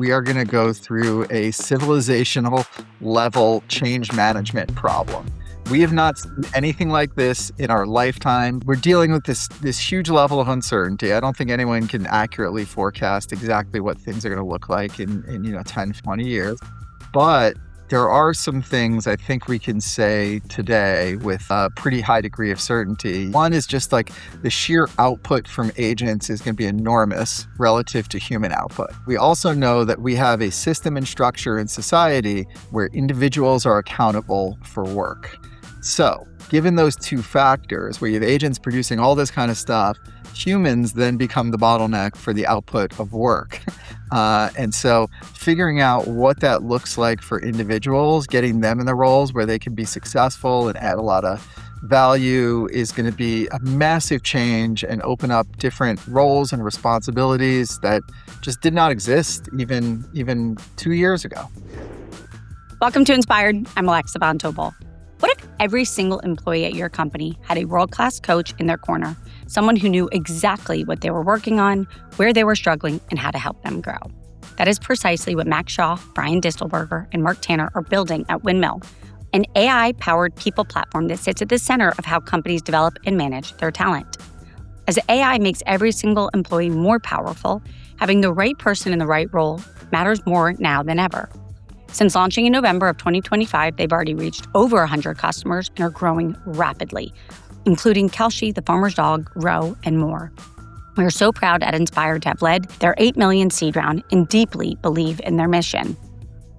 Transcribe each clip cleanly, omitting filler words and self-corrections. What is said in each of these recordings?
we are going to go through a civilizational level change management problem. We have not seen anything like this in our lifetime. We're dealing with this huge level of uncertainty. I don't think anyone can accurately forecast exactly what things are going to look like in 10, 20 years. But there are some things I think we can say today with a pretty high degree of certainty. One is just like the sheer output from agents is going to be enormous relative to human output. We also know that we have a system and structure in society where individuals are accountable for work. So, given those two factors, where you have agents producing all this kind of stuff, humans then become the bottleneck for the output of work. And so figuring out what that looks like for individuals, getting them in the roles where they can be successful and add a lot of value is going to be a massive change and open up different roles and responsibilities that just did not exist even 2 years ago. Welcome to Inspired. I'm Alexa Von Tobel. What if every single employee at your company had a world-class coach in their corner, someone who knew exactly what they were working on, where they were struggling, and how to help them grow? That is precisely what Max Shaw, Brian Distelburger, and Mark Tanner are building at Windmill, an AI-powered people platform that sits at the center of how companies develop and manage their talent. As AI makes every single employee more powerful, having the right person in the right role matters more now than ever. Since launching in November of 2025, they've already reached over 100 customers and are growing rapidly, including Kalshi, the farmer's dog, Row, and more. We are so proud at Inspired to have led their 8 million seed round and deeply believe in their mission.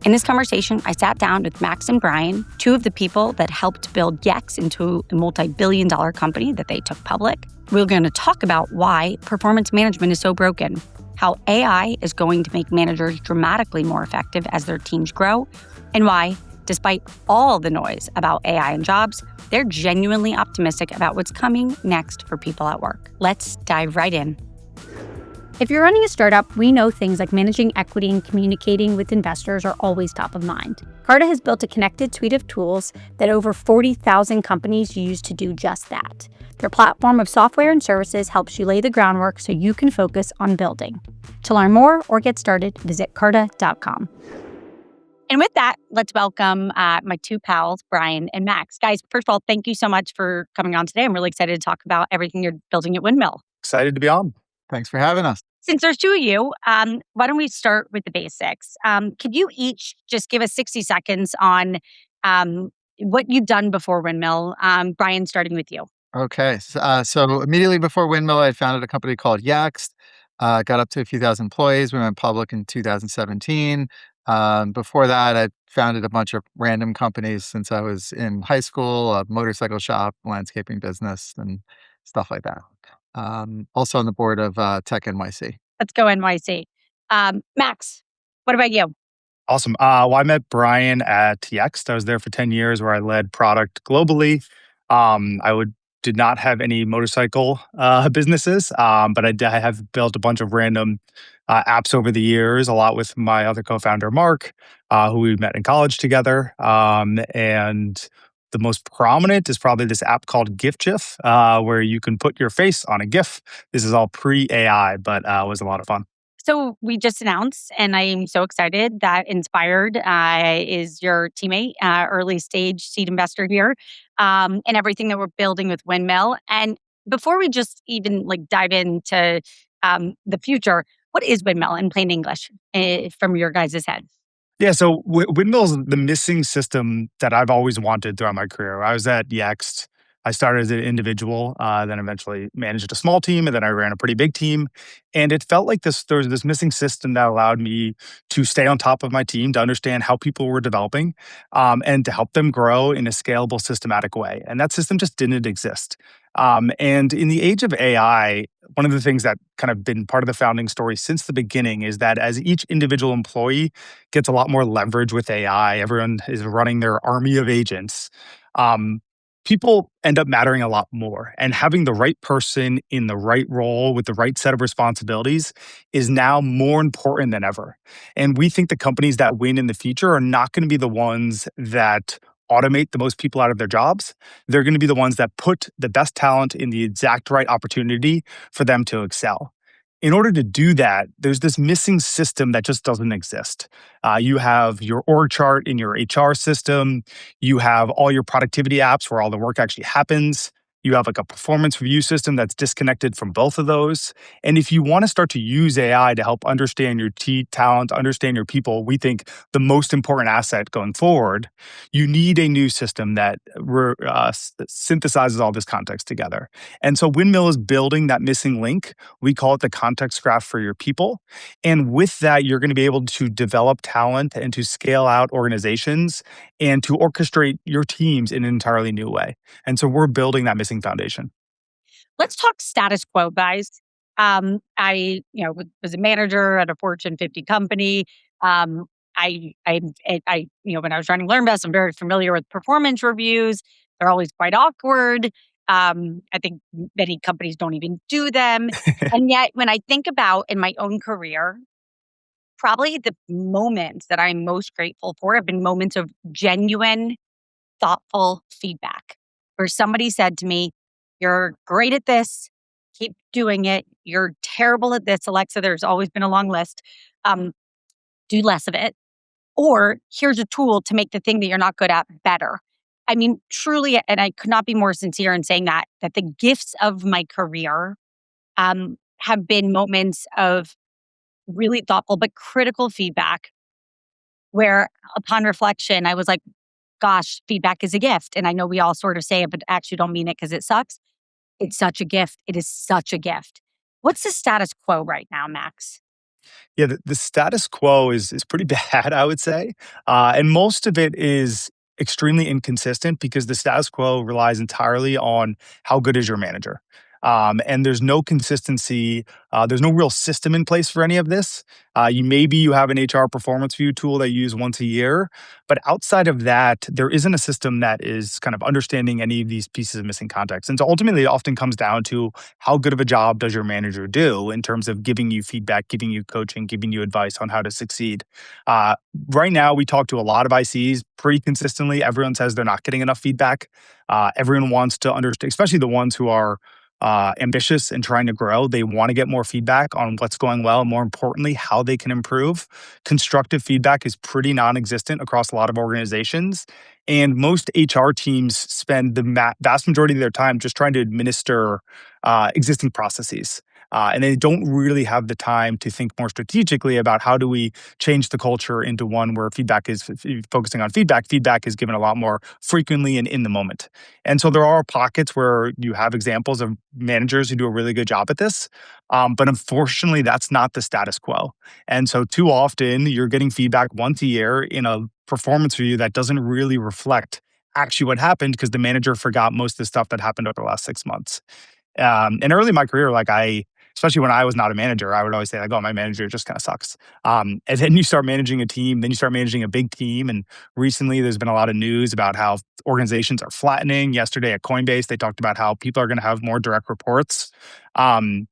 In this conversation, I sat down with Max and Brian, two of the people that helped build Yext into a multi-billion-dollar company that they took public. We're going to talk about why performance management is so broken, how AI is going to make managers dramatically more effective as their teams grow, and why, despite all the noise about AI and jobs, they're genuinely optimistic about what's coming next for people at work. Let's dive right in. If you're running a startup, we know things like managing equity and communicating with investors are always top of mind. Carta has built a connected suite of tools that over 40,000 companies use to do just that. Their platform of software and services helps you lay the groundwork so you can focus on building. To learn more or get started, visit carta.com. And with that, let's welcome my two pals, Brian and Max. Guys, first of all, thank you so much for coming on today. I'm really excited to talk about everything you're building at Windmill. Excited to be on. Thanks for having us. Since there's two of you, why don't we start with the basics? Could you each just give us 60 seconds on what you've done before Windmill? Brian, starting with you. Okay. So immediately before Windmill, I founded a company called Yext. Got up to a few thousand employees. We went public in 2017. Before that, I founded a bunch of random companies since I was in high school, a motorcycle shop, landscaping business, and stuff like that. Also on the board of Tech NYC. Let's go NYC. Max, what about you? Awesome. Well, I met Brian at Yext. I was there for 10 years where I led product globally. Did not have any motorcycle businesses, but I have built a bunch of random apps over the years, a lot with my other co-founder, Mark, who we met in college together. And the most prominent is probably this app called GIF, where you can put your face on a GIF. This is all pre-AI, but it was a lot of fun. So we just announced, and I am so excited that Inspired is your teammate, early stage seed investor here, and everything that we're building with Windmill. And before we just even dive into the future, what is Windmill in plain English from your guys' head? Yeah, so Windmill's the missing system that I've always wanted throughout my career. I was at Yext. I started as an individual, then eventually managed a small team, and then I ran a pretty big team. And it felt like there was this missing system that allowed me to stay on top of my team, to understand how people were developing, and to help them grow in a scalable, systematic way. And that system just didn't exist. And in the age of AI, one of the things that kind of been part of the founding story since the beginning is that as each individual employee gets a lot more leverage with AI, everyone is running their army of agents. People end up mattering a lot more. And having the right person in the right role with the right set of responsibilities is now more important than ever. And we think the companies that win in the future are not going to be the ones that automate the most people out of their jobs. They're going to be the ones that put the best talent in the exact right opportunity for them to excel. in order to do that, there's this missing system that just doesn't exist. You have your org chart in your HR system. You have all your productivity apps where all the work actually happens. You have like a performance review system that's disconnected from both of those. And if you want to start to use AI to help understand your talent, understand your people, we think the most important asset going forward, you need a new system that synthesizes all this context together. And so Windmill is building that missing link. We call it the context graph for your people. And with that, you're going to be able to develop talent and to scale out organizations and to orchestrate your teams in an entirely new way. And so we're building that missing foundation. Let's talk status quo, guys. Was a manager at a Fortune 50 company. Um, when I was running LearnBest, I'm very familiar with performance reviews. They're always quite awkward. I think many companies don't even do them. And yet, when I think about in my own career, probably the moments that I'm most grateful for have been moments of genuine, thoughtful feedback where somebody said to me, "You're great at this. Keep doing it. You're terrible at this, Alexa." There's always been a long list. Um, do less of it. Or here's a tool to make the thing that you're not good at better. I mean, truly, and I could not be more sincere in saying that the gifts of my career have been moments of really thoughtful but critical feedback where upon reflection, I was like, gosh, feedback is a gift. And I know we all sort of say it, but actually don't mean it because it sucks. It's such a gift. It is such a gift. What's the status quo right now, Max? Yeah, the status quo is pretty bad, I would say. And most of it is extremely inconsistent because the status quo relies entirely on how good is your manager. And there's no consistency. There's no real system in place for any of this. You have an HR performance view tool that you use once a year, but outside of that, there isn't a system that is kind of understanding any of these pieces of missing context. And so ultimately, it often comes down to how good of a job does your manager do in terms of giving you feedback, giving you coaching, giving you advice on how to succeed. Uh, right now, we talk to a lot of ICs pretty consistently. Everyone says they're not getting enough feedback. Everyone wants to understand, especially the ones who are ambitious and trying to grow. They want to get more feedback on what's going well, and more importantly, how they can improve. Constructive feedback is pretty non-existent across a lot of organizations. And most HR teams spend the vast majority of their time just trying to administer existing processes. And they don't really have the time to think more strategically about how do we change the culture into one where feedback is focusing on feedback. Feedback is given a lot more frequently and in the moment. And so there are pockets where you have examples of managers who do a really good job at this. But unfortunately, that's not the status quo. And so too often you're getting feedback once a year in a performance review that doesn't really reflect actually what happened because the manager forgot most of the stuff that happened over the last 6 months. And early in my career, especially when I was not a manager, I would always say like, "Oh, my manager just kind of sucks." And then you start managing a team, then you start managing a big team. And recently, there's been a lot of news about how organizations are flattening. Yesterday at Coinbase, they talked about how people are going to have more direct reports. Um,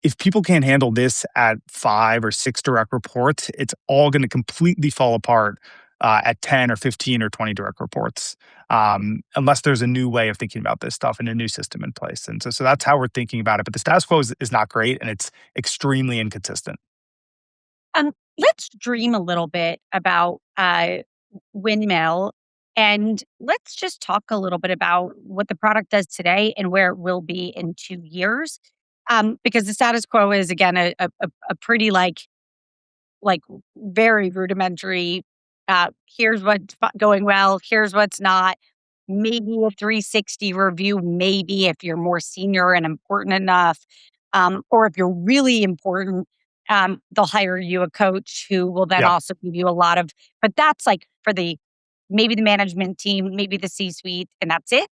if people can't handle this at 5 or 6 direct reports, it's all going to completely fall apart at 10 or 15 or 20 direct reports, unless there's a new way of thinking about this stuff and a new system in place. And so that's how we're thinking about it. But the status quo is not great and it's extremely inconsistent. Let's dream a little bit about Windmill, and let's just talk a little bit about what the product does today and where it will be in 2 years. Because the status quo is again a pretty like very rudimentary. Here's what's going well. Here's what's not. Maybe a 360 review. Maybe if you're more senior and important enough, or if you're really important, they'll hire you a coach who will then Yeah. also give you a lot of. But that's like for the maybe the management team, maybe the C-suite, and that's it.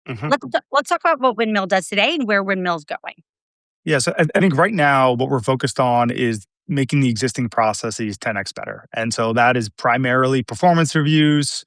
Mhm. Let's talk about what Windmill does today and where Windmill's going. Yeah, so I think right now what we're focused on is making the existing processes 10x better. And so that is primarily performance reviews,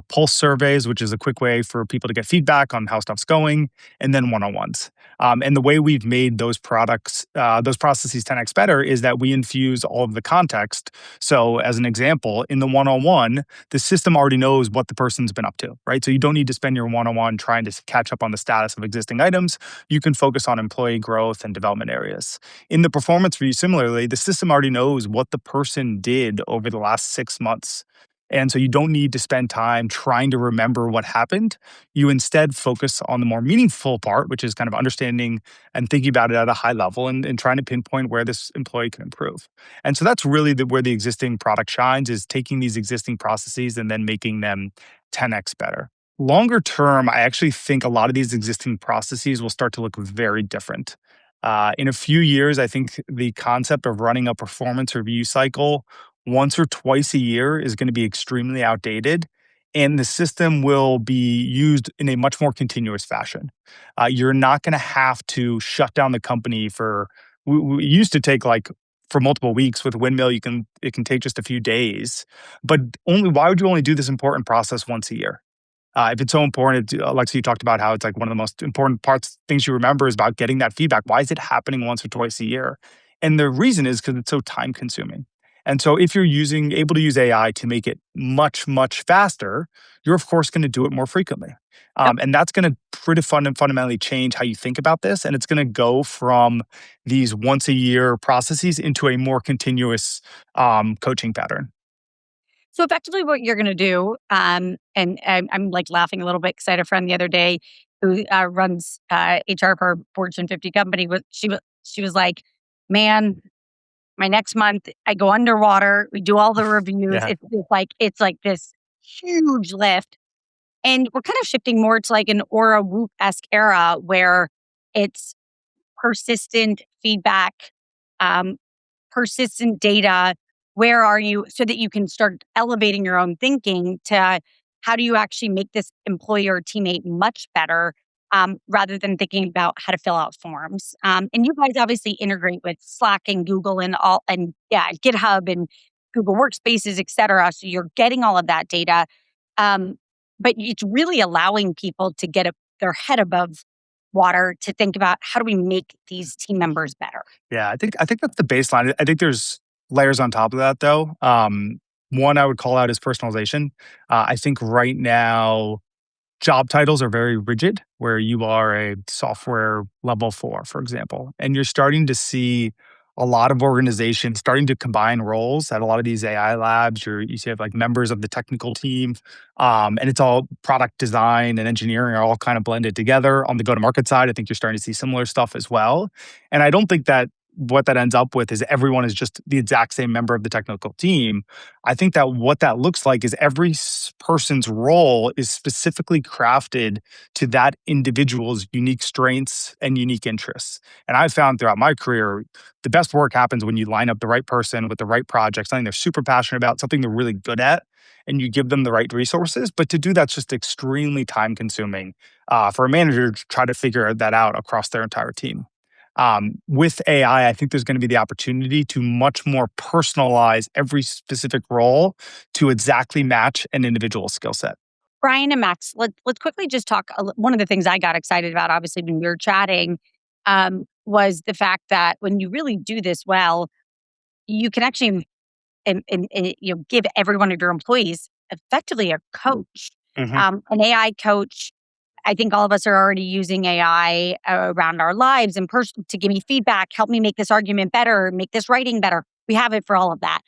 pulse surveys, which is a quick way for people to get feedback on how stuff's going, and then one-on-ones. And the way we've made those processes 10x better is that we infuse all of the context. So, as an example, in the one-on-one, the system already knows what the person's been up to, right? So you don't need to spend your one-on-one trying to catch up on the status of existing items. You can focus on employee growth and development areas. In the performance review, similarly, the system already knows what the person did over the last 6 months. And so you don't need to spend time trying to remember what happened. You instead focus on the more meaningful part, which is kind of understanding and thinking about it at a high level and trying to pinpoint where this employee can improve. And so that's really where the existing product shines, is taking these existing processes and then making them 10x better. Longer term, I actually think a lot of these existing processes will start to look very different. In a few years, I think the concept of running a performance review cycle once or twice a year is going to be extremely outdated, and the system will be used in a much more continuous fashion. You're not going to have to shut down the company for. We used to take like for multiple weeks. With Windmill, it can take just a few days. But only why would you only do this important process once a year? If it's so important, Alexa, you talked about how it's like one of the most important things you remember is about getting that feedback. Why is it happening once or twice a year? And the reason is because it's so time consuming. And so if you're able to use AI to make it much, much faster, you're of course going to do it more frequently. And that's going to pretty fundamentally change how you think about this. And it's going to go from these once a year processes into a more continuous coaching pattern. So effectively what you're going to do, and I'm like laughing a little bit because I had a friend the other day who runs HR for a Fortune 50 company. She was like, man, my next month I go underwater. We do all the reviews. Yeah. It's like this huge lift. And we're kind of shifting more to like an Aura Whoop-esque era where it's persistent feedback, persistent data. Where are you? So that you can start elevating your own thinking to how do you actually make this employee or teammate much better, rather than thinking about how to fill out forms. And you guys obviously integrate with Slack and Google and GitHub and Google Workspaces, et cetera. So you're getting all of that data. But it's really allowing people to get their head above water to think about how do we make these team members better. Yeah, I think that's the baseline. I think there's layers on top of that, though. One I would call out is personalization. I think right now job titles are very rigid, where you are a software level 4, for example, and you're starting to see a lot of organizations starting to combine roles at a lot of these AI labs. You see have like members of the technical team, and it's all product design and engineering are all kind of blended together. On the go-to-market side, I think you're starting to see similar stuff as well. And I don't think that what that ends up with is everyone is just the exact same member of the technical team. I think that what that looks like is every person's role is specifically crafted to that individual's unique strengths and unique interests. And I've found throughout my career, the best work happens when you line up the right person with the right project, something they're super passionate about, something they're really good at, and you give them the right resources. But to do that's just extremely time consuming for a manager to try to figure that out across their entire team. With AI, I think there's going to be the opportunity to much more personalize every specific role to exactly match an individual skill set. Brian and Max, let's quickly just talk. One of the things I got excited about, obviously, when we were chatting, was the fact that when you really do this well, you can actually give every one of your employees effectively a coach, an AI coach. I think all of us are already using AI around our lives and to give me feedback, help me make this argument better, make this writing better. We have it for all of that.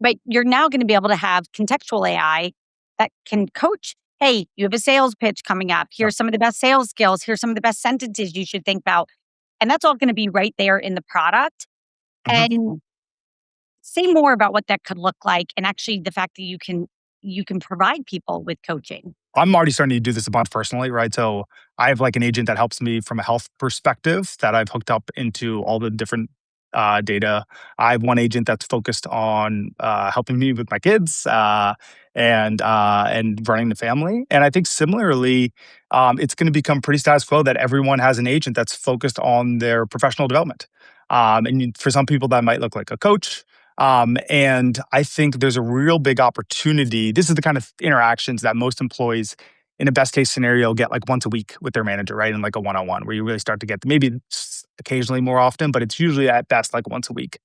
But you're now going to be able to have contextual AI that can coach. Hey, you have a sales pitch coming up. Here's some of the best sales skills. Here's some of the best sentences you should think about. And that's all going to be right there in the product. And say more about what that could look like, and actually the fact that you can provide people with coaching. I'm already starting to do this a bunch personally, right? So I have like an agent that helps me from a health perspective that I've hooked up into all the different data. I have one agent that's focused on helping me with my kids and running the family. And I think similarly, it's going to become pretty status quo that everyone has an agent that's focused on their professional development. And for some people, that might look like a coach. And I think there's a real big opportunity. This is the kind of interactions that most employees, in a best case scenario, get like once a week with their manager, right? In like a one on one, where you really start to get maybe occasionally more often, but it's usually at best like once a week.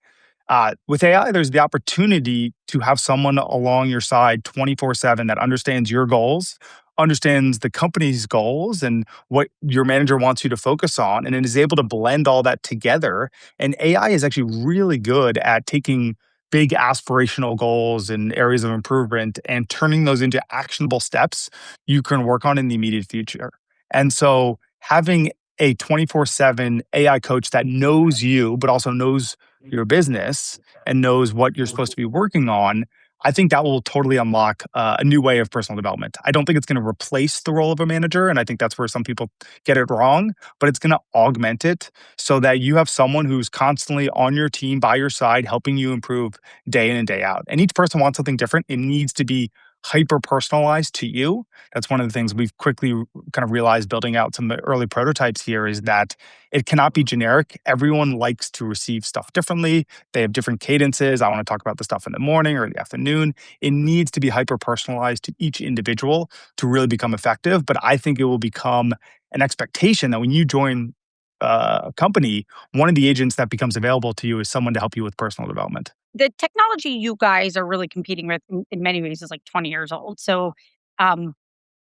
With AI, there's the opportunity to have someone along your side 24/7 that understands your goals, understands the company's goals, and what your manager wants you to focus on, and then is able to blend all that together. And AI is actually really good at taking big aspirational goals and areas of improvement and turning those into actionable steps you can work on in the immediate future. And so having a 24/7 AI coach that knows you, but also knows your business and knows what you're supposed to be working on, I think that will totally unlock a new way of personal development. I don't think it's going to replace the role of a manager. And I think that's where some people get it wrong, but it's going to augment it so that you have someone who's constantly on your team by your side, helping you improve day in and day out. And each person wants something different. It needs to be hyper personalized to you. That's one of the things we've quickly kind of realized building out some early prototypes here is that it cannot be generic. Everyone likes to receive stuff differently. They have different cadences. I want to talk about the stuff in the morning or the afternoon. It needs to be hyper personalized to each individual to really become effective. But I think it will become an expectation that when you join a company, one of the agents that becomes available to you is someone to help you with personal development. The technology you guys are really competing with in many ways is like 20 years old. So um,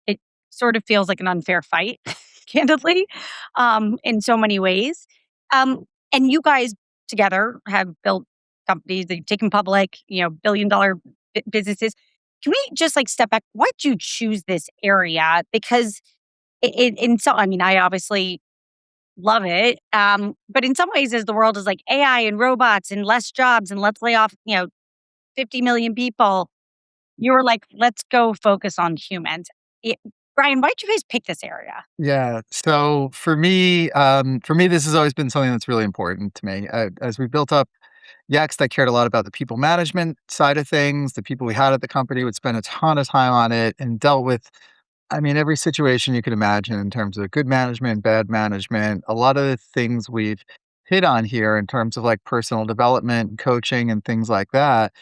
it sort of feels like an unfair fight, candidly, in so many ways. And you guys together have built companies that you've taken public, billion-dollar businesses. Can we just like step back? Why'd you choose this area? Because I mean, I obviously love it. But in some ways, as the world is like AI and robots and less jobs and let's lay off, 50 million people, you were like, let's go focus on humans. It, Brian, why'd you guys pick this area? Yeah. So for me, this has always been something that's really important to me. As we built up Yext, I cared a lot about the people management side of things. The people we had at the company would spend a ton of time on it and dealt with, I mean, every situation you could imagine in terms of good management, bad management. A lot of the things we've hit on here in terms of like personal development, coaching, and things like that,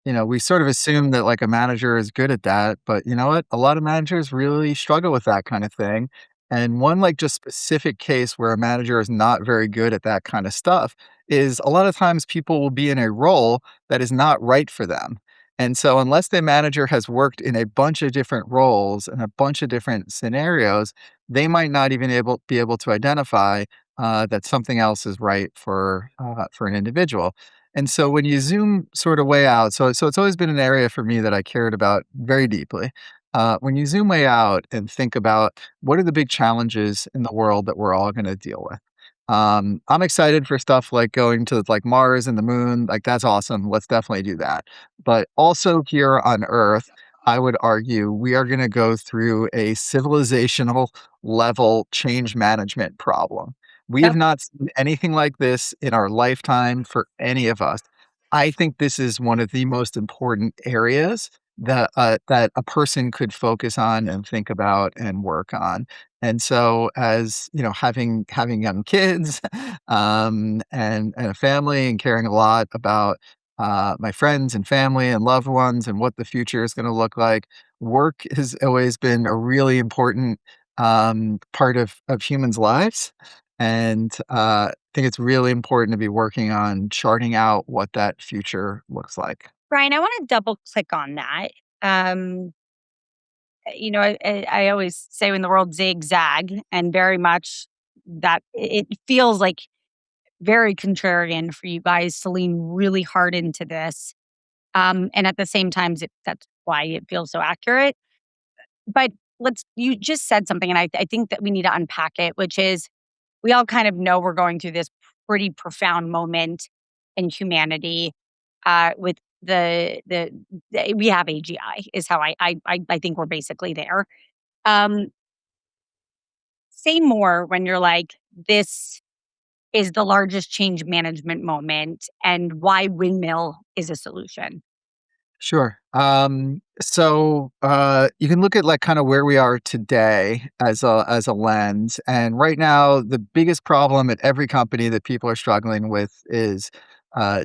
we sort of assume that like a manager is good at that, but you know what? A lot of managers really struggle with that kind of thing. And one like just specific case where a manager is not very good at that kind of stuff is a lot of times people will be in a role that is not right for them. And so unless the manager has worked in a bunch of different roles and a bunch of different scenarios, they might not even be able to identify that something else is right for an individual. And so when you zoom sort of way out, so it's always been an area for me that I cared about very deeply. When you zoom way out and think about what are the big challenges in the world that we're all going to deal with. I'm excited for stuff like going to like Mars and the moon. Like that's awesome. Let's definitely do that. But also here on Earth, I would argue we are going to go through a civilizational level change management problem. We have Yep. not seen anything like this in our lifetime for any of us. I think this is one of the most important areas that a person could focus on and think about and work on. And so, as having young kids, and a family, and caring a lot about my friends and family and loved ones and what the future is going to look like, work has always been a really important part of humans' lives. And I think it's really important to be working on charting out what that future looks like. Brian, I want to double click on that. Um, I always say when the world zigzag, and very much that it feels like very contrarian for you guys to lean really hard into this. And at the same time, that's why it feels so accurate. But you just said something, and I think that we need to unpack it, which is we all kind of know we're going through this pretty profound moment in humanity with we have AGI is how I think we're basically there. Um, Say more when you're like, this is the largest change management moment and why Windmill is a solution. Sure. You can look at like kind of where we are today as a lens. And right now, the biggest problem at every company that people are struggling with is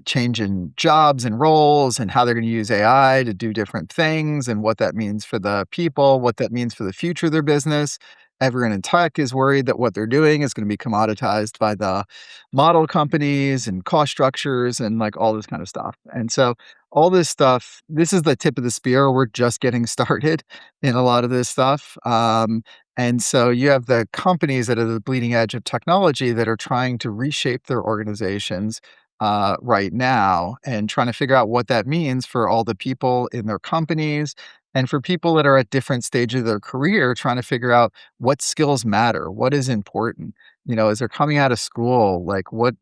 change in jobs and roles and how they're going to use AI to do different things and what that means for the people, what that means for the future of their business. Everyone in tech is worried that what they're doing is going to be commoditized by the model companies and cost structures and like all this kind of stuff. And so all this stuff, this is the tip of the spear. We're just getting started in a lot of this stuff. And so you have the companies that are the bleeding edge of technology that are trying to reshape their organizations right now and trying to figure out what that means for all the people in their companies and for people that are at different stages of their career trying to figure out what skills matter, what is important. As they're coming out of school, like it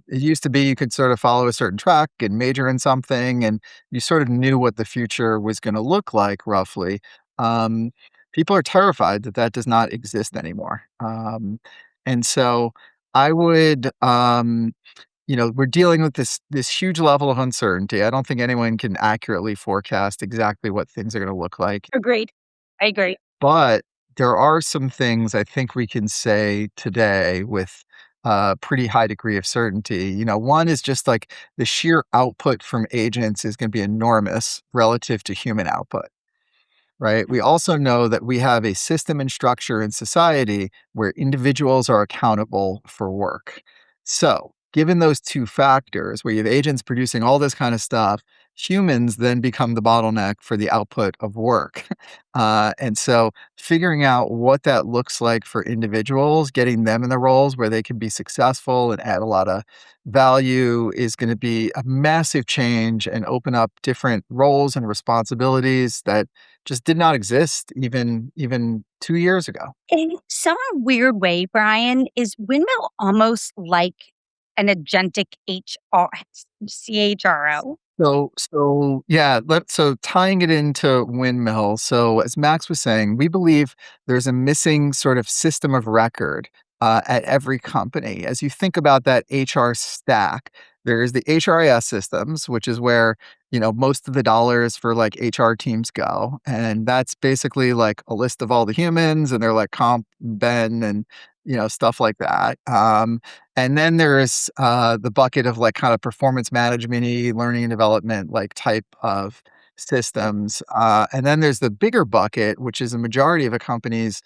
used to be you could sort of follow a certain track and major in something and you sort of knew what the future was going to look like roughly. Um, People are terrified that that does not exist anymore. And so I would, we're dealing with this huge level of uncertainty. I don't think anyone can accurately forecast exactly what things are going to look like. Agreed. I agree. But there are some things I think we can say today with a pretty high degree of certainty. One is just like the sheer output from agents is going to be enormous relative to human output. Right? We also know that we have a system and structure in society where individuals are accountable for work. So, given those two factors, where you have agents producing all this kind of stuff, humans then become the bottleneck for the output of work. And so, figuring out what that looks like for individuals, getting them in the roles where they can be successful and add a lot of value is going to be a massive change and open up different roles and responsibilities that just did not exist even 2 years ago. In some weird way, Brian, is Windmill almost like an agentic CHRO? So yeah, so tying it into Windmill, so as Max was saying, we believe there's a missing sort of system of record at every company. As you think about that HR stack, there's the HRIS systems, which is where most of the dollars for like HR teams go, and that's basically like a list of all the humans and they're like comp, ben, and stuff like that. And then there's the bucket of like kind of performance management, learning and development, like type of systems. And then there's the bigger bucket, which is a majority of a company's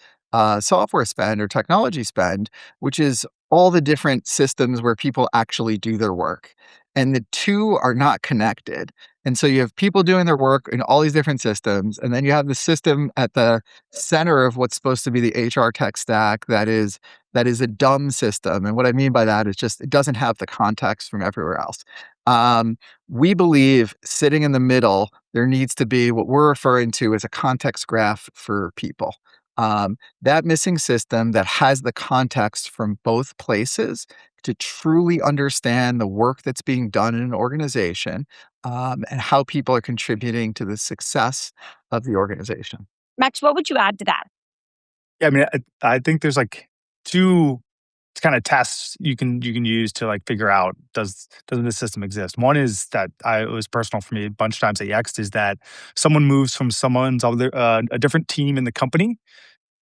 software spend or technology spend, which is all the different systems where people actually do their work. And the two are not connected. And so you have people doing their work in all these different systems. And then you have the system at the center of what's supposed to be the HR tech stack that is a dumb system. And what I mean by that is just it doesn't have the context from everywhere else. We believe sitting in the middle, there needs to be what we're referring to as a context graph for people. That missing system that has the context from both places to truly understand the work that's being done in an organization and how people are contributing to the success of the organization. Max, what would you add to that? Yeah, I mean, I think there's like two kind of tests you can use to like figure out does this system exist. One is that it was personal for me a bunch of times at Yext is that someone moves from someone's other a different team in the company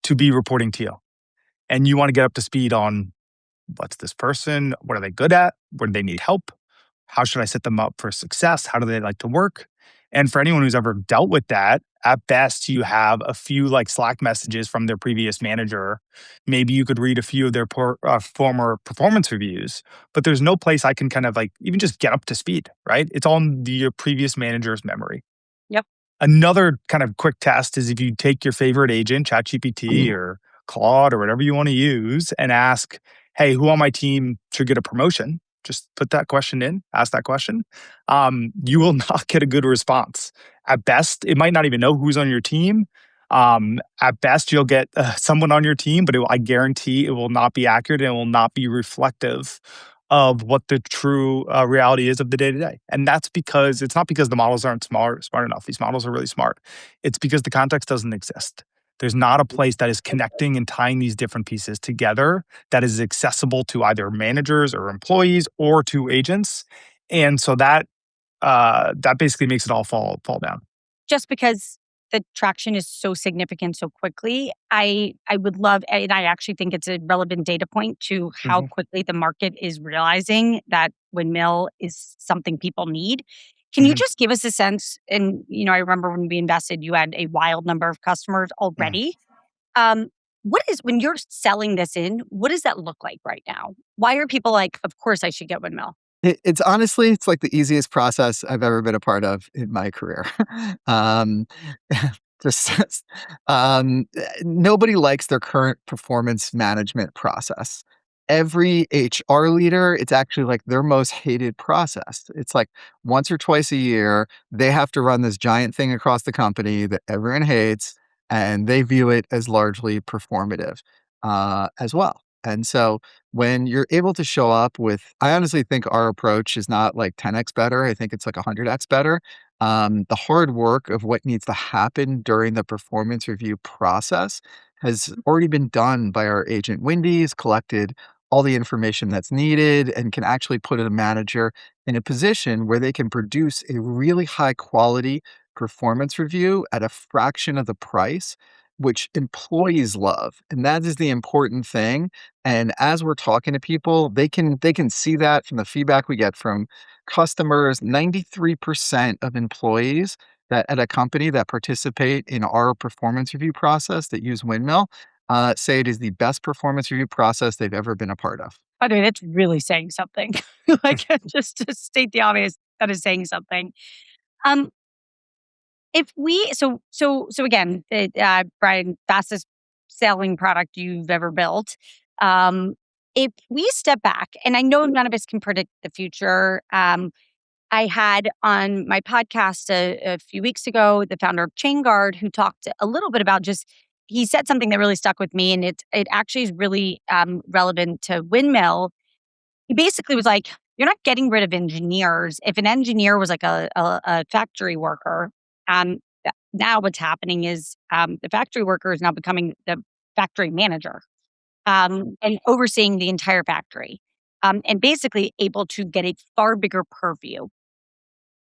to be reporting to you, and you want to get up to speed on what's this person, what are they good at, where do they need help, how should I set them up for success, how do they like to work. And for anyone who's ever dealt with that, at best you have a few like Slack messages from their previous manager. Maybe you could read a few of their former performance reviews, but there's no place I can kind of like even just get up to speed, right? It's on your previous manager's memory. Yep. Another kind of quick test is if you take your favorite agent, ChatGPT or Claude or whatever you want to use, and ask, hey, who on my team should get a promotion? Just put that question in, ask that question. You will not get a good response. At best, it might not even know who's on your team. At best, you'll get someone on your team, but I guarantee it will not be accurate and it will not be reflective of what the true reality is of the day-to-day. And that's because it's not because the models aren't smart enough. These models are really smart. It's because the context doesn't exist. There's not a place that is connecting and tying these different pieces together that is accessible to either managers or employees or to agents. And so that basically makes it all fall down. Just because the traction is so significant so quickly, I would love, and I actually think it's a relevant data point to how quickly the market is realizing that Windmill is something people need. Can you Mhm. just give us a sense? And, I remember when we invested, you had a wild number of customers Mm. already. Um, when you're selling this in, what does that look like right now? Why are people like, of course I should get Windmill? It's honestly, it's like the easiest process I've ever been a part of in my career. Um, just, nobody likes their current performance management process. Every HR leader, it's actually like their most hated process. It's like once or twice a year, they have to run this giant thing across the company that everyone hates, and they view it as largely performative, as well. And so when you're able to show up with, I honestly think our approach is not like 10x better. I think it's like 100x better. The hard work of what needs to happen during the performance review process has already been done by our agent Wendy's, collected all the information that's needed, and can actually put a manager in a position where they can produce a really high quality performance review at a fraction of the price, which employees love. And that is the important thing. And as we're talking to people, they can see that from the feedback we get from customers. 93% of employees that at a company that participate in our performance review process that use Windmill say it is the best performance review process they've ever been a part of. By the way, that's really saying something. Like, just to state the obvious, that is saying something. Um, if we so again, Brian, fastest selling product you've ever built. Um, if we step back, and I know none of us can predict the future. I had on my podcast a few weeks ago the founder of Chain Guard, who talked a little bit about just, he said something that really stuck with me, and it actually is really relevant to Windmill. He basically was like, "You're not getting rid of engineers. If an engineer was like a factory worker, now what's happening is the factory worker is now becoming the factory manager, and overseeing the entire factory, and basically able to get a far bigger purview."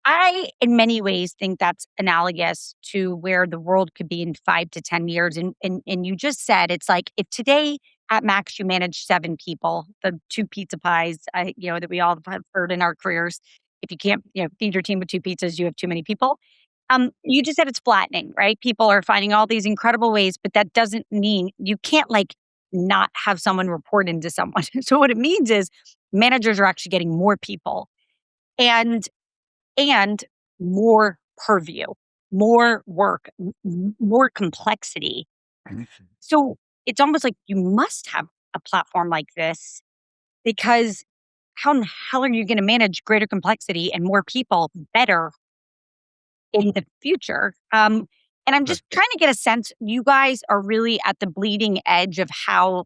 I, in many ways, think that's analogous to where the world could be in 5 to 10 years. And you just said it's like, if today at max you manage 7 people, the two pizza pies, that we all have heard in our careers. If you can't, feed your team with 2 pizzas, you have too many people. You just said it's flattening, right? People are finding all these incredible ways, but that doesn't mean you can't like not have someone report into someone. So what it means is managers are actually getting more people. And more purview, more work, more complexity. So it's almost like you must have a platform like this, because how in the hell are you going to manage greater complexity and more people better in the future? And I'm just trying to get a sense. You guys are really at the bleeding edge of how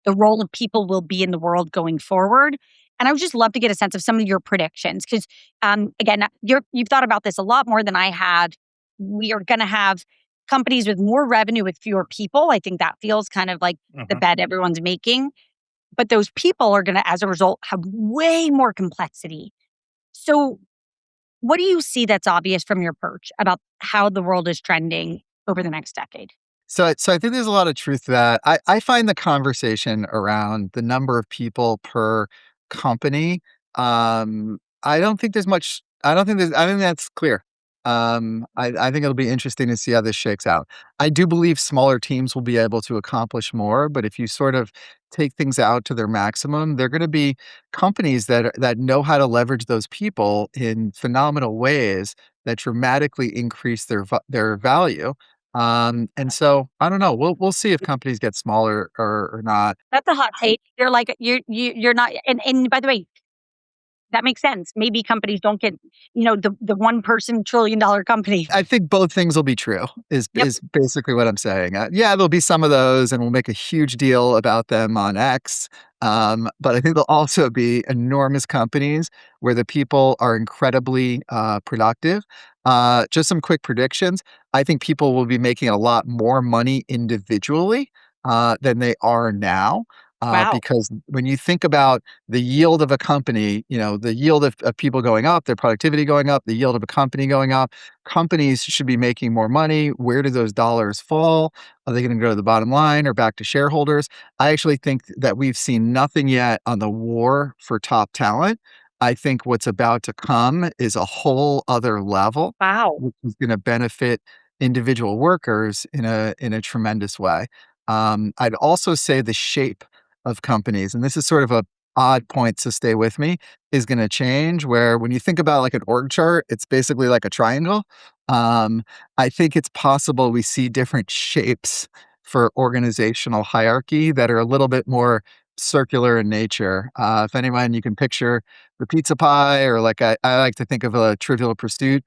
the role of people will be in the world going forward. And I would just love to get a sense of some of your predictions, because, again, you've thought about this a lot more than I had. We are going to have companies with more revenue with fewer people. I think that feels kind of like the Mhm. bet everyone's making. But those people are going to, as a result, have way more complexity. So, what do you see that's obvious from your perch about how the world is trending over the next decade? So I think there's a lot of truth to that. I find the conversation around the number of people per company, I don't think there's much. I think that's clear. I think it'll be interesting to see how this shakes out. I do believe smaller teams will be able to accomplish more, but if you sort of take things out to their maximum, they're going to be companies that know how to leverage those people in phenomenal ways that dramatically increase their value. And so I don't know. We'll see if companies get smaller or not. That's a hot take. You're like you're not. And by the way, that makes sense. Maybe companies don't get, the one person $1 trillion company. I think both things will be true. Is Yep. is basically what I'm saying. Yeah, there'll be some of those, and we'll make a huge deal about them on X. But I think there'll also be enormous companies where the people are incredibly productive. Just some quick predictions. I think people will be making a lot more money individually than they are now. Wow. Because when you think about the yield of a company, the yield of people going up, their productivity going up, the yield of a company going up, companies should be making more money. Where do those dollars fall? Are they going to go to the bottom line or back to shareholders? I actually think that we've seen nothing yet on the war for top talent. I think what's about to come is a whole other level, Wow. which is going to benefit individual workers in a tremendous way. I'd also say the shape of companies, and this is sort of a odd point, so stay with me, is going to change. Where when you think about like an org chart, it's basically like a triangle. Um, I think it's possible we see different shapes for organizational hierarchy that are a little bit more circular in nature. If anyone, you can picture the pizza pie, or like I like to think of a Trivial Pursuit,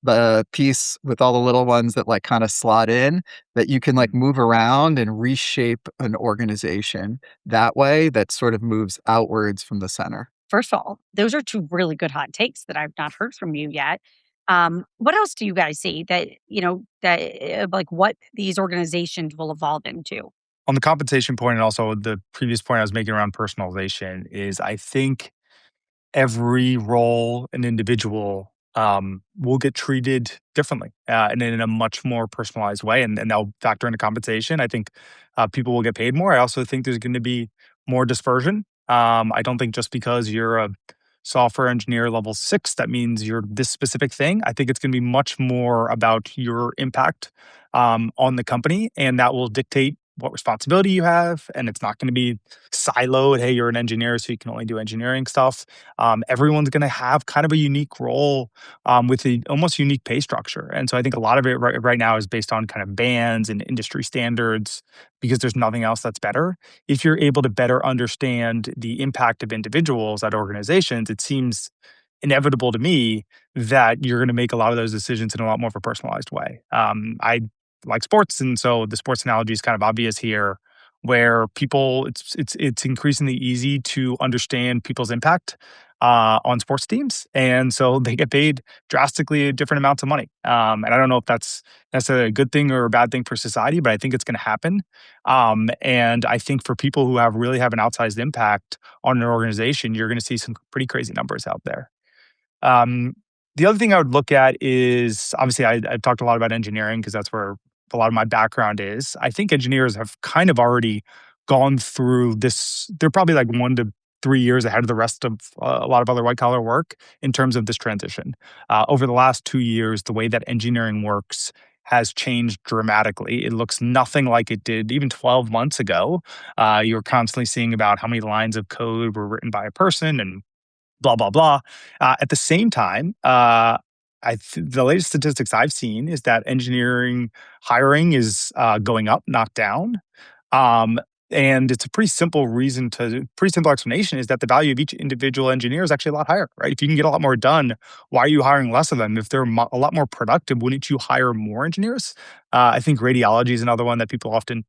the piece with all the little ones that like kind of slot in, that you can like move around and reshape an organization that way, that sort of moves outwards from the center. First of all, those are two really good hot takes that I've not heard from you yet. What else do you guys see that, like what these organizations will evolve into? On the compensation point and also the previous point I was making around personalization is I think every role and individual will get treated differently and in a much more personalized way. And that'll factor into compensation. I think people will get paid more. I also think there's going to be more dispersion. I don't think just because you're a software engineer level 6, that means you're this specific thing. I think it's going to be much more about your impact on the company, and that will dictate what responsibility you have. And it's not going to be siloed. Hey, you're an engineer, so you can only do engineering stuff. Everyone's going to have kind of a unique role with a almost unique pay structure. And so I think a lot of it right now is based on kind of bands and industry standards because there's nothing else that's better. If you're able to better understand the impact of individuals at organizations, it seems inevitable to me that you're going to make a lot of those decisions in a lot more of a personalized way. I like sports, and so the sports analogy is kind of obvious here, where people it's increasingly easy to understand people's impact on sports teams, and so they get paid drastically different amounts of money. And I don't know if that's necessarily a good thing or a bad thing for society, but I think it's going to happen. And I think for people who really have an outsized impact on an organization, you're going to see some pretty crazy numbers out there. Um, the other thing I would look at is obviously I've talked a lot about engineering because that's where a lot of my background is. I think engineers have kind of already gone through this. They're probably like 1 to 3 years ahead of the rest of a lot of other white collar work in terms of this transition. Over the last 2 years, the way that engineering works has changed dramatically. It looks nothing like it did even 12 months ago. You were constantly seeing about how many lines of code were written by a person and blah blah blah. At the same time, the latest statistics I've seen is that engineering hiring is going up, not down. Um, and it's a pretty simple explanation is that the value of each individual engineer is actually a lot higher, right? If you can get a lot more done, why are you hiring less of them? If they're a lot more productive, wouldn't you hire more engineers? I think radiology is another one that people often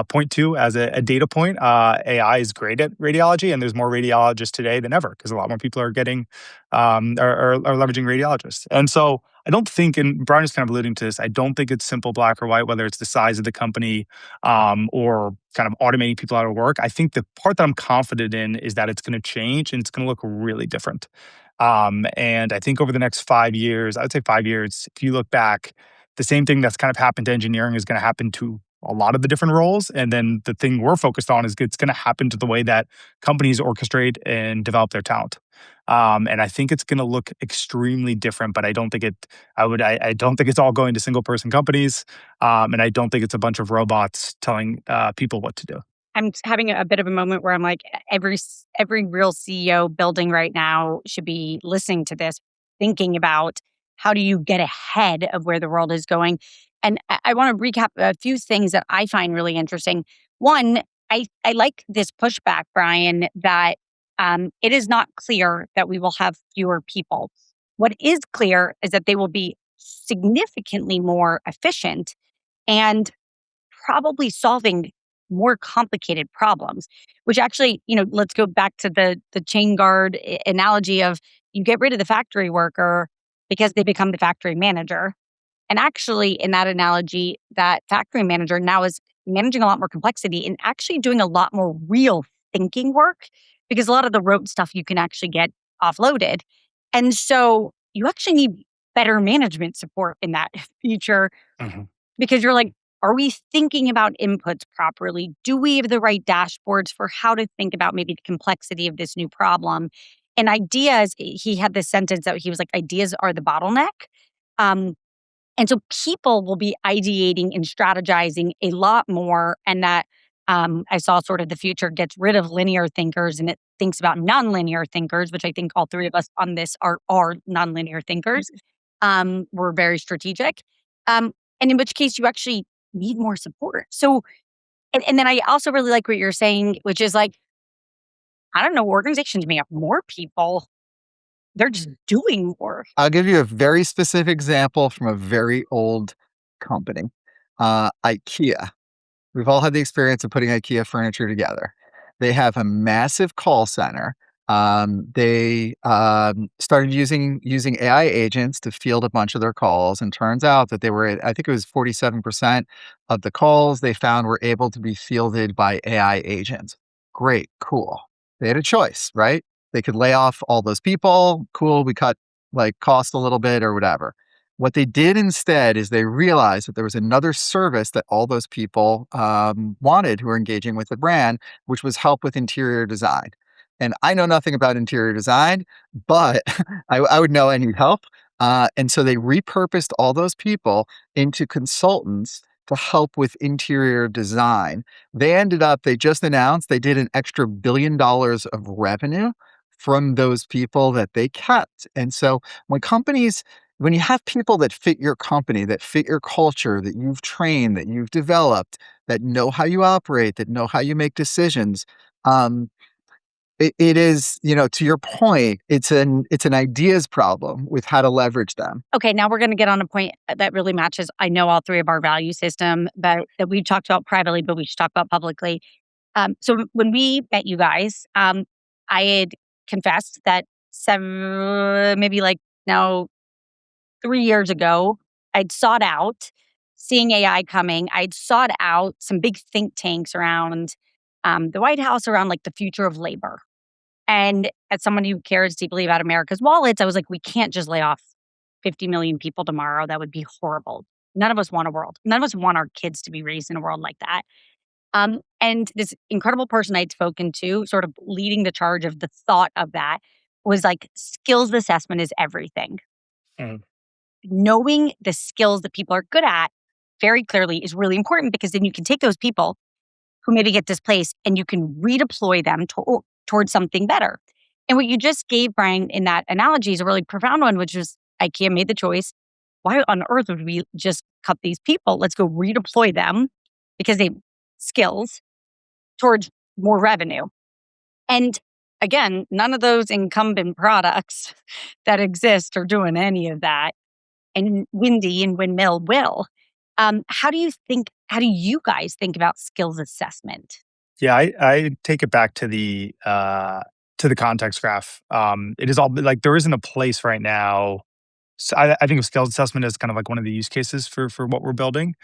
point to as a data point. AI is great at radiology, and there's more radiologists today than ever because a lot more people are getting are leveraging radiologists. And so I don't think, and Brian is kind of alluding to this, I don't think it's simple black or white, whether it's the size of the company or kind of automating people out of work. I think the part that I'm confident in is that it's going to change and it's going to look really different. And I think over the next 5 years, I would say 5 years, if you look back, the same thing that's kind of happened to engineering is going to happen to a lot of the different roles. And then the thing we're focused on is it's going to happen to the way that companies orchestrate and develop their talent. And I think it's going to look extremely different, but I don't think I don't think it's all going to single person companies. And I don't think it's a bunch of robots telling people what to do. I'm having a bit of a moment where I'm like, every real CEO building right now should be listening to this, thinking about how do you get ahead of where the world is going. And I want to recap a few things that I find really interesting. One, I like this pushback, Brian, that it is not clear that we will have fewer people. What is clear is that they will be significantly more efficient and probably solving more complicated problems, which actually, let's go back to the chain guard analogy of you get rid of the factory worker because they become the factory manager. And actually, in that analogy, that factory manager now is managing a lot more complexity and actually doing a lot more real thinking work because a lot of the rote stuff you can actually get offloaded. And so you actually need better management support in that future Mhm. because you're like, are we thinking about inputs properly? Do we have the right dashboards for how to think about maybe the complexity of this new problem? And ideas, he had this sentence that he was like, ideas are the bottleneck. Um, and so people will be ideating and strategizing a lot more. And that I saw sort of the future gets rid of linear thinkers and it thinks about nonlinear thinkers, which I think all three of us on this are nonlinear thinkers. We're very strategic. And in which case you actually need more support. So, and then I also really like what you're saying, which is like, I don't know, organizations may have more people. They're just doing more. I'll give you a very specific example from a very old company, IKEA. We've all had the experience of putting IKEA furniture together. They have a massive call center. They started using AI agents to field a bunch of their calls, and turns out that they were at, I think it was 47% of the calls they found were able to be fielded by AI agents. Great, cool. They had a choice, right? They could lay off all those people. Cool, we cut like cost a little bit or whatever. What they did instead is they realized that there was another service that all those people wanted who were engaging with the brand, which was help with interior design. And I know nothing about interior design, but I would know I need help. And so they repurposed all those people into consultants to help with interior design. They just announced they did an extra $1 billion of revenue from those people that they kept. And so when you have people that fit your company, that fit your culture, that you've trained, that you've developed, that know how you operate, that know how you make decisions, um, it is, to your point, it's an ideas problem with how to leverage them. Okay, now we're going to get on a point that really matches. I know all three of our value system that we've talked about privately, but we should talk about publicly. So when we met you guys, I had confessed that maybe like now 3 years ago, I'd sought out seeing AI coming. I'd sought out some big think tanks around the White House around like the future of labor. And as someone who cares deeply about America's wallets, I was like, we can't just lay off 50 million people tomorrow. That would be horrible. None of us want a world. None of us want our kids to be raised in a world like that. And this incredible person I'd spoken to, sort of leading the charge of the thought of that, was like, skills assessment is everything. Mm. Knowing the skills that people are good at very clearly is really important because then you can take those people who maybe get displaced and you can redeploy them towards something better. And what you just gave, Brian, in that analogy is a really profound one, which is IKEA made the choice. Why on earth would we just cut these people? Let's go redeploy them because they have skills towards more revenue. And again, none of those incumbent products that exist are doing any of that. And Windy and Windmill will. How do you guys think about skills assessment? Yeah, I take it back to the context graph. It is all like there isn't a place right now. So I think of skills assessment as kind of like one of the use cases for what we're building.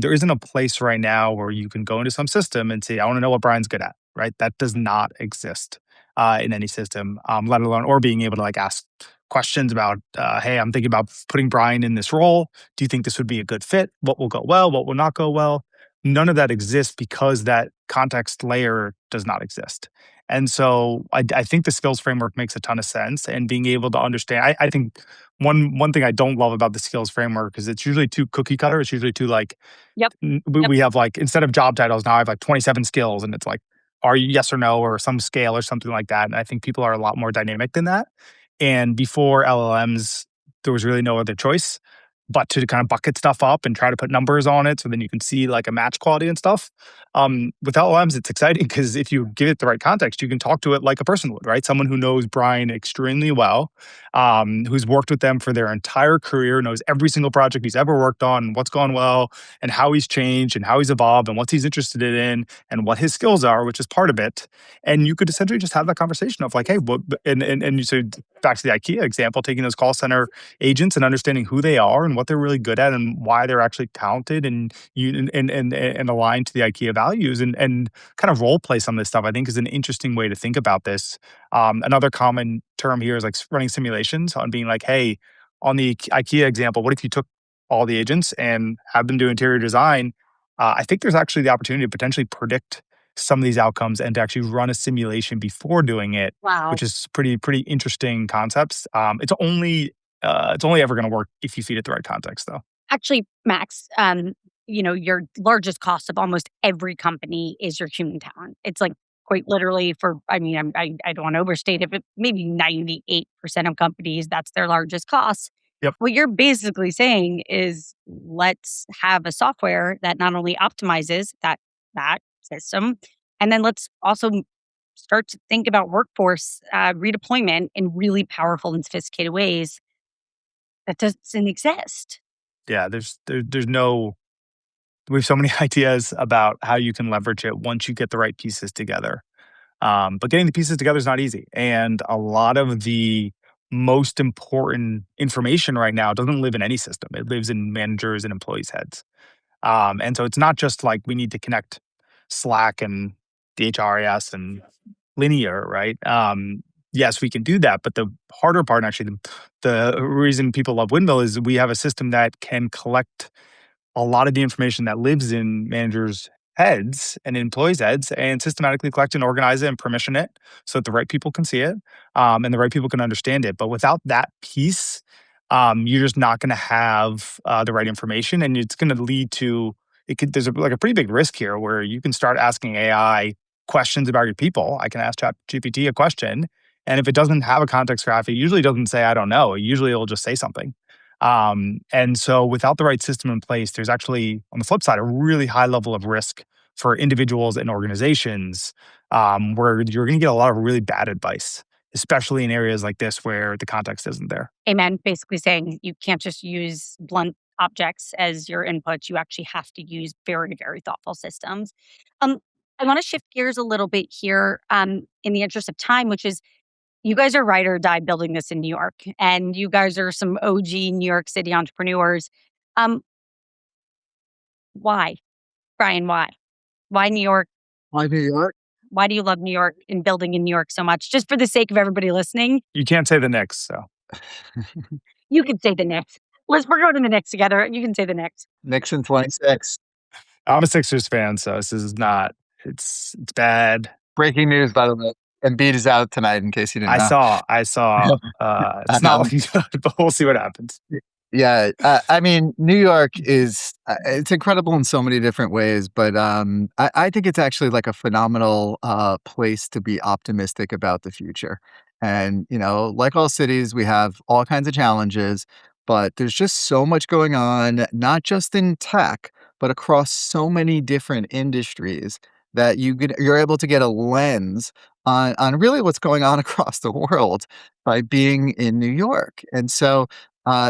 There isn't a place right now where you can go into some system and say, I want to know what Brian's good at, right? That does not exist in any system, let alone or being able to like ask questions about, hey, I'm thinking about putting Brian in this role. Do you think this would be a good fit? What will go well? What will not go well? None of that exists because that context layer does not exist. And so I think the skills framework makes a ton of sense, and being able to understand. I think one thing I don't love about the skills framework is it's usually too cookie cutter. It's usually too like Yep. we have like instead of job titles now I have like 27 skills, and it's like are you yes or no or some scale or something like that. And I think people are a lot more dynamic than that. And before LLMs, there was really no other choice but to kind of bucket stuff up and try to put numbers on it so then you can see like a match quality and stuff. With LLMs, it's exciting because if you give it the right context, you can talk to it like a person would, right? Someone who knows Brian extremely well, who's worked with them for their entire career, knows every single project he's ever worked on, and what's gone well, and how he's changed, and how he's evolved, and what he's interested in, and what his skills are, which is part of it. And you could essentially just have that conversation of like, hey, and you said back to the IKEA example, taking those call center agents and understanding who they are and what they're really good at and why they're actually talented and and aligned to the IKEA values and kind of role play some of this stuff, I think is an interesting way to think about this. Another common term here is like running simulations on being like, hey, on the IKEA example, what if you took all the agents and have them do interior design? I think there's actually the opportunity to potentially predict some of these outcomes and to actually run a simulation before doing it, Wow. which is pretty interesting concepts. It's only ever going to work if you feed it the right context, though. Actually, Max, your largest cost of almost every company is your human talent. It's like quite literally I mean, I don't want to overstate it, but maybe 98% of companies, that's their largest cost. Yep. What you're basically saying is let's have a software that not only optimizes that system, and then let's also start to think about workforce redeployment in really powerful and sophisticated ways that doesn't exist. Yeah, there's no we have so many ideas about how you can leverage it once you get the right pieces together. But getting the pieces together is not easy, and a lot of the most important information right now doesn't live in any system. It lives in managers and employees' heads. And so it's not just like we need to connect Slack and the HRIS and linear, right? Yes, we can do that, but the harder part, and actually, the reason people love Windmill is we have a system that can collect a lot of the information that lives in managers' heads and employees' heads and systematically collect and organize it and permission it so that the right people can see it and the right people can understand it. But without that piece, you're just not going to have the right information, and it's going to lead to there's like a pretty big risk here where you can start asking AI questions about your people. I can ask ChatGPT a question, and if it doesn't have a context graph, it usually doesn't say I don't know. Usually, it'll just say something. And so without the right system in place, there's actually, on the flip side, a really high level of risk for individuals and organizations where you're going to get a lot of really bad advice, especially in areas like this where the context isn't there. Amen. Basically saying you can't just use blunt objects as your inputs. You actually have to use very, very thoughtful systems. Um, I want to shift gears a little bit here in the interest of time, which is you guys are ride or die building this in New York, and you guys are some OG New York City entrepreneurs. Um, why, Brian? Why? Why New York? Why New York? Why do you love New York and building in New York so much? Just for the sake of everybody listening, You can't say the Knicks, so you can say the Knicks. We're going to the Knicks together. You can say the Knicks. Nixon 26. I'm a Sixers fan, so this is not. It's bad. Breaking news, by the way. Embiid is out tonight, in case you didn't I know. saw. I saw. It's not Um, looking good, but we'll see what happens. Yeah, I mean, New York is it's incredible in so many different ways, but I think it's actually like a phenomenal place to be optimistic about the future. And like all cities, we have all kinds of challenges, but there's just so much going on, not just in tech, but across so many different industries that you're able to get a lens on really what's going on across the world by being in New York. And so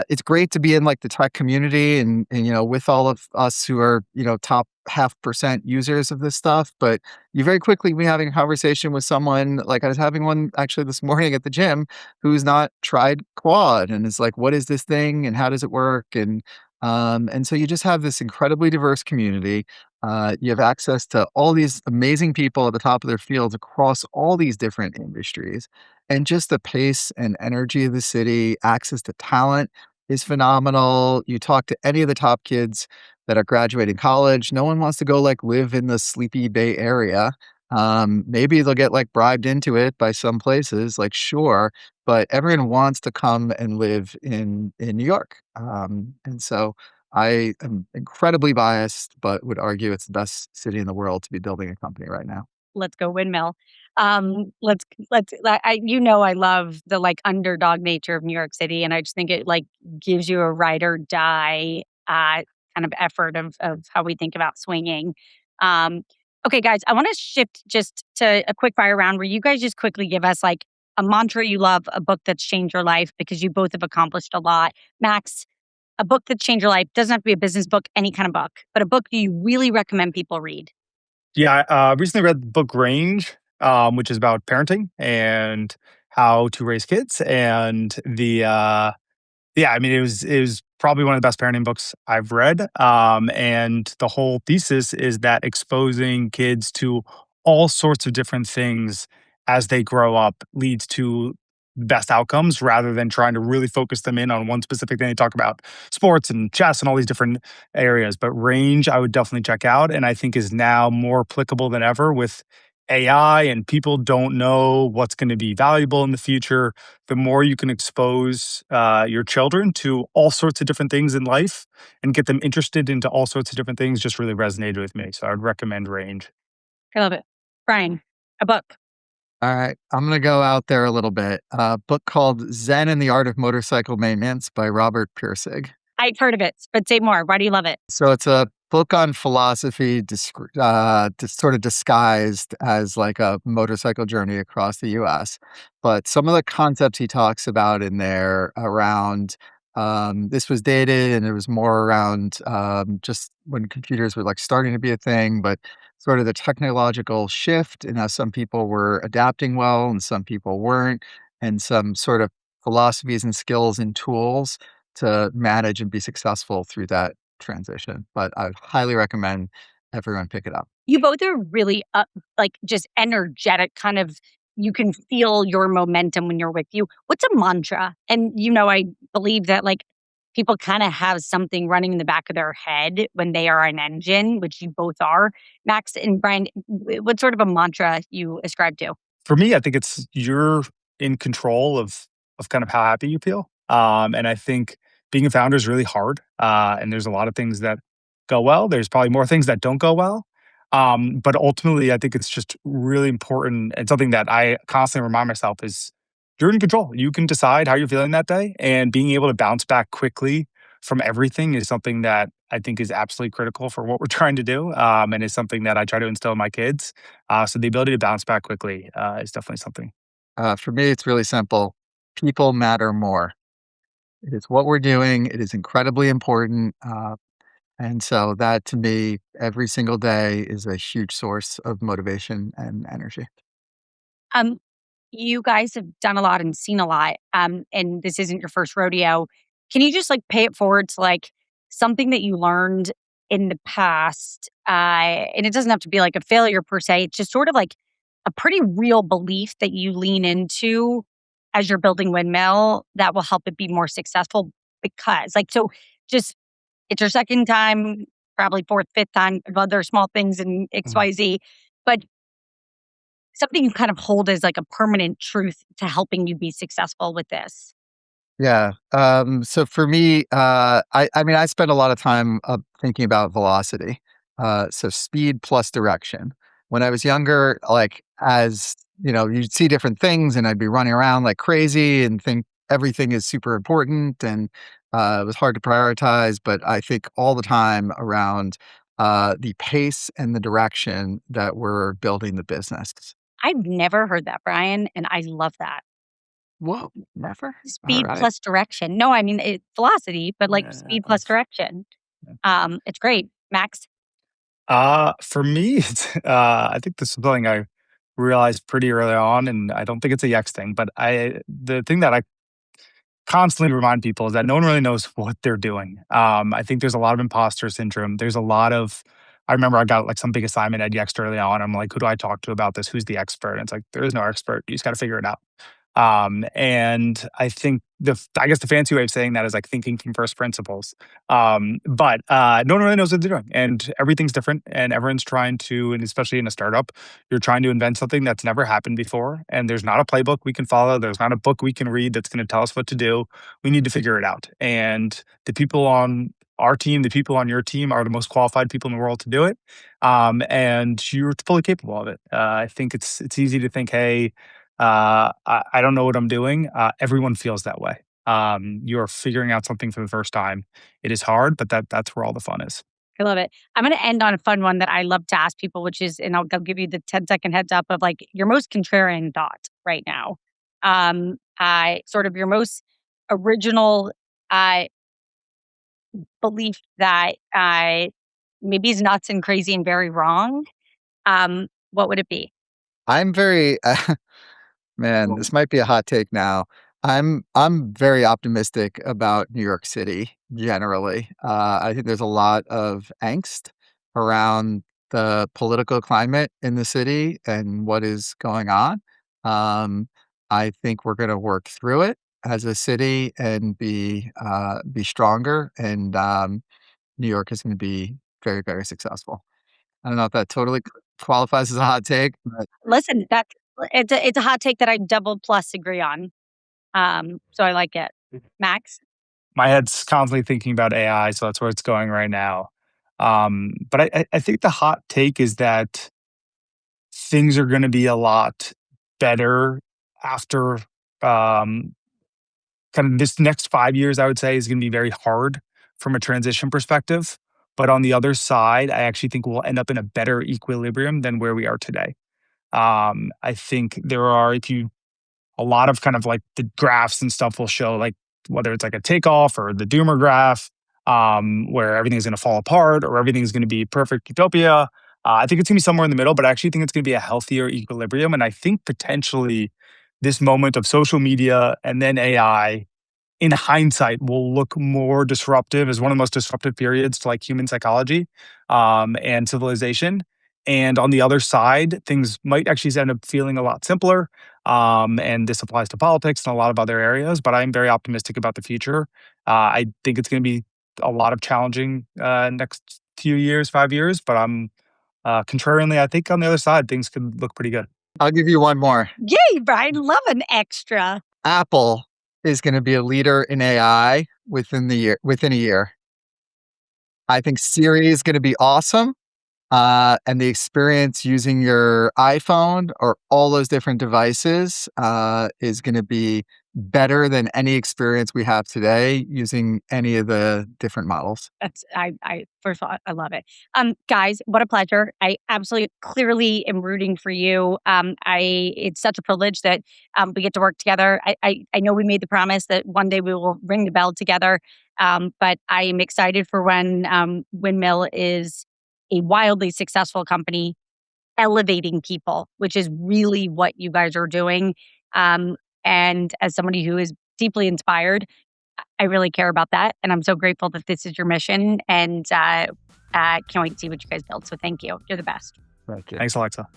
it's great to be in like the tech community and with all of us who are top 0.5% users of this stuff. But you very quickly be having a conversation with someone, like I was having one actually this morning at the gym, who's not tried Quad and is like, what is this thing and how does it work? And so you just have this incredibly diverse community. You have access to all these amazing people at the top of their fields across all these different industries. And just the pace and energy of the city, access to talent is phenomenal. You talk to any of the top kids that are graduating college, no one wants to go like live in the sleepy Bay Area. Maybe they'll get like bribed into it by some places, like sure, but everyone wants to come and live in New York. And so I am incredibly biased, but would argue it's the best city in the world to be building a company right now. Let's go Windmill. I love the like underdog nature of New York City, and I just think it like gives you a ride or die kind of effort of how we think about swinging. Um, okay, guys, I want to shift just to a quick fire round where you guys just quickly give us like a mantra you love, a book that's changed your life because you both have accomplished a lot. Max, a book that changed your life doesn't have to be a business book, any kind of book, but a book you really recommend people read. Yeah, I recently read the book Range, which is about parenting and how to raise kids, and Yeah, I mean, it was probably one of the best parenting books I've read. And the whole thesis is that exposing kids to all sorts of different things as they grow up leads to best outcomes rather than trying to really focus them in on one specific thing. They talk about sports and chess and all these different areas, but range I would definitely check out, and I think is now more applicable than ever with AI, and people don't know what's going to be valuable in the future. The more you can expose your children to all sorts of different things in life and get them interested into all sorts of different things just really resonated with me. So I would recommend Range. I love it. Brian, a book. All right, I'm gonna go out there a little bit. A book called Zen and the Art of Motorcycle Maintenance by Robert Pirsig. I've heard of it, but say more. Why do you love it? So it's a book on philosophy, sort of disguised as like a motorcycle journey across the U.S. But some of the concepts he talks about in there around this was dated, and it was more around just when computers were like starting to be a thing, but sort of the technological shift and how some people were adapting well and some people weren't, and some sort of philosophies and skills and tools to manage and be successful through that transition. But I would highly recommend everyone pick it up. You both are really like just energetic, kind of. You can feel your momentum when you're with you. What's a mantra? And I believe that like people kind of have something running in the back of their head when they are an engine, which you both are. Max and Brian, what sort of a mantra you ascribe to? For me, I think it's you're in control of kind of how happy you feel. And I think being a founder is really hard. And there's a lot of things that go well. There's probably more things that don't go well. But ultimately, I think it's just really important and something that I constantly remind myself is you're in control. You can decide how you're feeling that day, and being able to bounce back quickly from everything is something that I think is absolutely critical for what we're trying to do, and is something that I try to instill in my kids. So the ability to bounce back quickly is definitely something. For me, it's really simple. People matter more. It is what we're doing. It is incredibly important. And so that to me, every single day is a huge source of motivation and energy. Um, you guys have done a lot and seen a lot, and this isn't your first rodeo. Can you just like pay it forward to like something that you learned in the past? And it doesn't have to be like a failure per se. It's just sort of like a pretty real belief that you lean into as you're building Windmill that will help it be more successful. Because like so, just it's your second time, probably fourth, fifth time of other small things in Mhm. XYZ, but something you kind of hold as like a permanent truth to helping you be successful with this. Yeah. So for me, I mean, I spend a lot of time thinking about velocity. So speed plus direction. When I was younger, like as you'd see different things, and I'd be running around like crazy and think everything is super important, and it was hard to prioritize. But I think all the time around the pace and the direction that we're building the business. I've never heard that, Brian, and I love that. Whoa, never. All Speed right. plus direction. No, I mean velocity, but like Yeah, speed plus direction. It's great. Max, for me, I think this is something I realized pretty early on, and I don't think it's a Yex thing, but the thing that I constantly remind people is that no one really knows what they're doing. I think there's a lot of imposter syndrome. There's a lot of I remember I got like some big assignment at Yext early on. I'm like, who do I talk to about this? Who's the expert? And it's like, there is no expert. You just got to figure it out. And I think I guess the fancy way of saying that is like thinking from first principles. But no one really knows what they're doing, and everything's different, and everyone's trying to, and especially in a startup, you're trying to invent something that's never happened before, and there's not a playbook we can follow. There's not a book we can read that's going to tell us what to do. We need to figure it out, and the people on our team, the people on your team, are the most qualified people in the world to do it, and you're fully capable of it. I think it's easy to think, hey. I don't know what I'm doing. Everyone feels that way. You're figuring out something for the first time. It is hard, but that's where all the fun is. I love it. I'm going to end on a fun one that I love to ask people, which is, and I'll give you the 10-second heads up of like your most contrarian thought right now. I sort of your most original uh, belief that maybe is nuts and crazy and very wrong. What would it be? I'm very man, this might be a hot take now. I'm very optimistic about New York City generally. I think there's a lot of angst around the political climate in the city and what is going on. Um, I think we're going to work through it as a city and be stronger. And New York is going to be very, very successful. I don't know if that totally qualifies as a hot take, but Listen, it's a hot take that I double plus agree on. So I like it. Max? My head's constantly thinking about AI, so that's where it's going right now. But I think the hot take is that things are going to be a lot better after um, kind of this next 5 years. I would say is going to be very hard from a transition perspective. But on the other side, I actually think we'll end up in a better equilibrium than where we are today. I think there are, if you a lot of kind of like the graphs and stuff will show like whether it's like a takeoff or the doomer graph, where everything's going to fall apart or everything's going to be perfect utopia. I think it's going to be somewhere in the middle, but I actually think it's going to be a healthier equilibrium. And I think potentially this moment of social media and then AI in hindsight will look more disruptive as one of the most disruptive periods to like human psychology and civilization. And on the other side, things might actually end up feeling a lot simpler. And this applies to politics and a lot of other areas, but I'm very optimistic about the future. I think it's going to be a lot of challenging next few years, 5 years, but I'm contrarianly, I think on the other side, things could look pretty good. I'll give you one more. Yay, Brian. Love an extra. Apple is going to be a leader in AI within a year. I think Siri is going to be awesome. And the experience using your iPhone or all those different devices is going to be better than any experience we have today using any of the different models. I first of all, I love it. Guys, what a pleasure. I absolutely clearly am rooting for you. It's such a privilege that we get to work together. I know we made the promise that one day we will ring the bell together. But I am excited for when Windmill is a wildly successful company elevating people, which is really what you guys are doing. And as somebody who is deeply inspired, I really care about that. And I'm so grateful that this is your mission. And can't wait to see what you guys build. So thank you. You're the best. Thank you. Thanks, Alexa.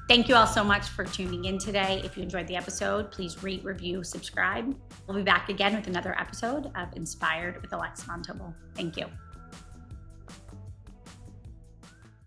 Thank you all so much for tuning in today. If you enjoyed the episode, please rate, review, subscribe. We'll be back again with another episode of Inspired with Alexa Montobo. Thank you.